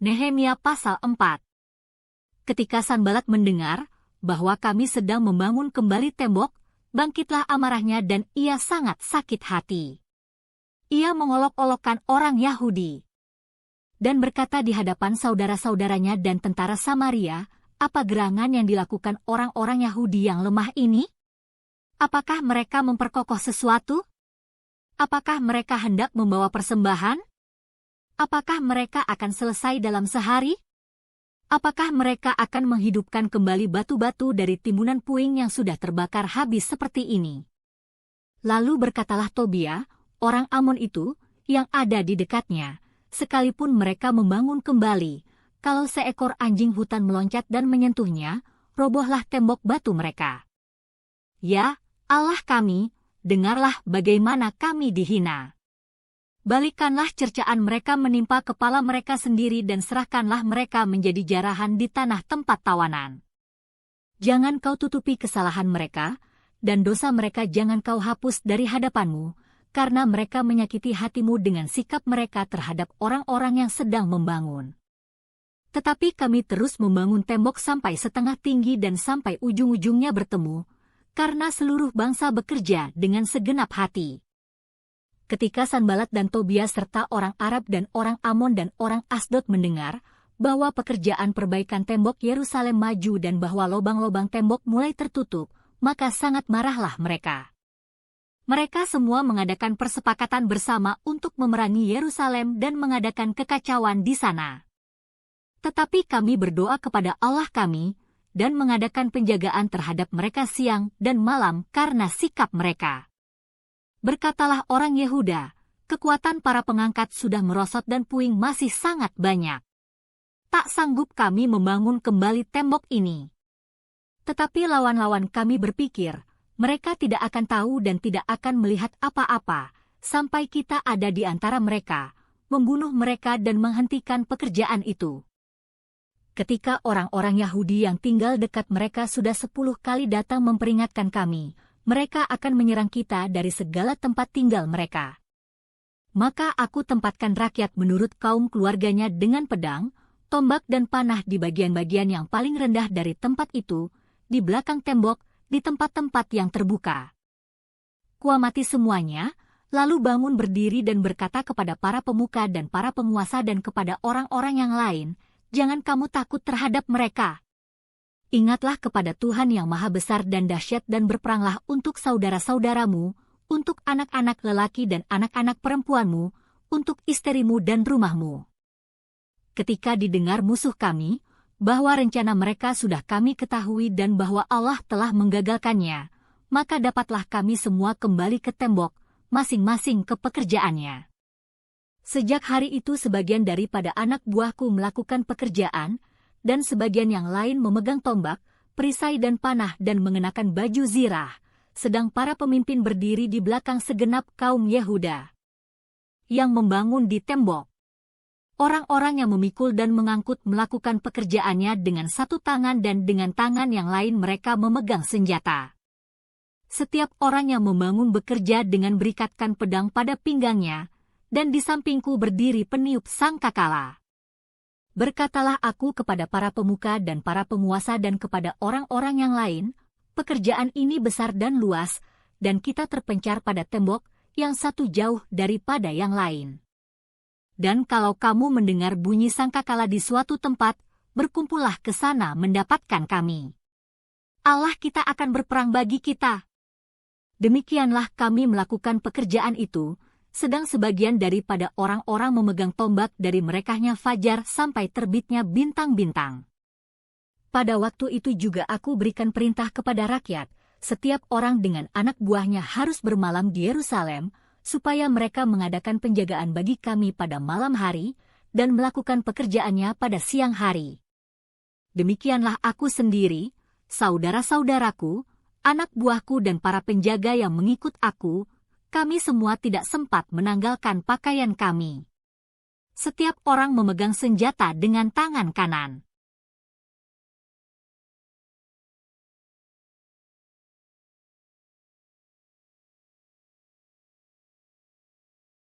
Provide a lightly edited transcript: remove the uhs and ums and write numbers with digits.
Nehemia pasal 4. Ketika Sanbalat mendengar bahwa kami sedang membangun kembali tembok, bangkitlah amarahnya dan ia sangat sakit hati. Ia mengolok-olokkan orang Yahudi dan berkata di hadapan saudara-saudaranya dan tentara Samaria, apa gerangan yang dilakukan orang-orang Yahudi yang lemah ini? Apakah mereka memperkokoh sesuatu? Apakah mereka hendak membawa persembahan? Apakah mereka akan selesai dalam sehari? Apakah mereka akan menghidupkan kembali batu-batu dari timbunan puing yang sudah terbakar habis seperti ini? Lalu berkatalah Tobia, orang Amon itu, yang ada di dekatnya, sekalipun mereka membangun kembali, kalau seekor anjing hutan meloncat dan menyentuhnya, robohlah tembok batu mereka. Ya, Allah kami, dengarlah bagaimana kami dihina. Balikanlah cercaan mereka menimpa kepala mereka sendiri dan serahkanlah mereka menjadi jarahan di tanah tempat tawanan. Jangan kau tutupi kesalahan mereka, dan dosa mereka jangan kau hapus dari hadapanmu, karena mereka menyakiti hatimu dengan sikap mereka terhadap orang-orang yang sedang membangun. Tetapi kami terus membangun tembok sampai setengah tinggi dan sampai ujung-ujungnya bertemu, karena seluruh bangsa bekerja dengan segenap hati. Ketika Sanbalat dan Tobia serta orang Arab dan orang Amon dan orang Asdod mendengar bahwa pekerjaan perbaikan tembok Yerusalem maju dan bahwa lubang-lubang tembok mulai tertutup, maka sangat marahlah mereka. Mereka semua mengadakan persepakatan bersama untuk memerangi Yerusalem dan mengadakan kekacauan di sana. Tetapi kami berdoa kepada Allah kami dan mengadakan penjagaan terhadap mereka siang dan malam karena sikap mereka. Berkatalah orang Yehuda, kekuatan para pengangkat sudah merosot dan puing masih sangat banyak. Tak sanggup kami membangun kembali tembok ini. Tetapi lawan-lawan kami berpikir, mereka tidak akan tahu dan tidak akan melihat apa-apa, sampai kita ada di antara mereka, membunuh mereka dan menghentikan pekerjaan itu. Ketika orang-orang Yahudi yang tinggal dekat mereka sudah 10 kali datang memperingatkan kami, mereka akan menyerang kita dari segala tempat tinggal mereka. Maka aku tempatkan rakyat menurut kaum keluarganya dengan pedang, tombak dan panah di bagian-bagian yang paling rendah dari tempat itu, di belakang tembok, di tempat-tempat yang terbuka. Kuamati semuanya, lalu bangun berdiri dan berkata kepada para pemuka dan para penguasa dan kepada orang-orang yang lain, jangan kamu takut terhadap mereka. Ingatlah kepada Tuhan yang maha besar dan dahsyat dan berperanglah untuk saudara-saudaramu, untuk anak-anak lelaki dan anak-anak perempuanmu, untuk istrimu dan rumahmu. Ketika didengar musuh kami, bahwa rencana mereka sudah kami ketahui dan bahwa Allah telah menggagalkannya, maka dapatlah kami semua kembali ke tembok, masing-masing ke pekerjaannya. Sejak hari itu sebagian daripada anak buahku melakukan pekerjaan, dan sebagian yang lain memegang tombak, perisai dan panah dan mengenakan baju zirah, sedang para pemimpin berdiri di belakang segenap kaum Yehuda yang membangun di tembok. Orang-orang yang memikul dan mengangkut melakukan pekerjaannya dengan satu tangan dan dengan tangan yang lain mereka memegang senjata. Setiap orang yang membangun bekerja dengan berikatkan pedang pada pinggangnya, dan di sampingku berdiri peniup sangkakala. Berkatalah aku kepada para pemuka dan para penguasa dan kepada orang-orang yang lain, pekerjaan ini besar dan luas, dan kita terpencar pada tembok yang satu jauh daripada yang lain. Dan kalau kamu mendengar bunyi sangkakala di suatu tempat, berkumpullah ke sana mendapatkan kami. Allah kita akan berperang bagi kita. Demikianlah kami melakukan pekerjaan itu, sedang sebagian daripada orang-orang memegang tombak dari merekahnya fajar sampai terbitnya bintang-bintang. Pada waktu itu juga aku berikan perintah kepada rakyat, setiap orang dengan anak buahnya harus bermalam di Yerusalem, supaya mereka mengadakan penjagaan bagi kami pada malam hari, dan melakukan pekerjaannya pada siang hari. Demikianlah aku sendiri, saudara-saudaraku, anak buahku dan para penjaga yang mengikut aku, kami semua tidak sempat menanggalkan pakaian kami. Setiap orang memegang senjata dengan tangan kanan.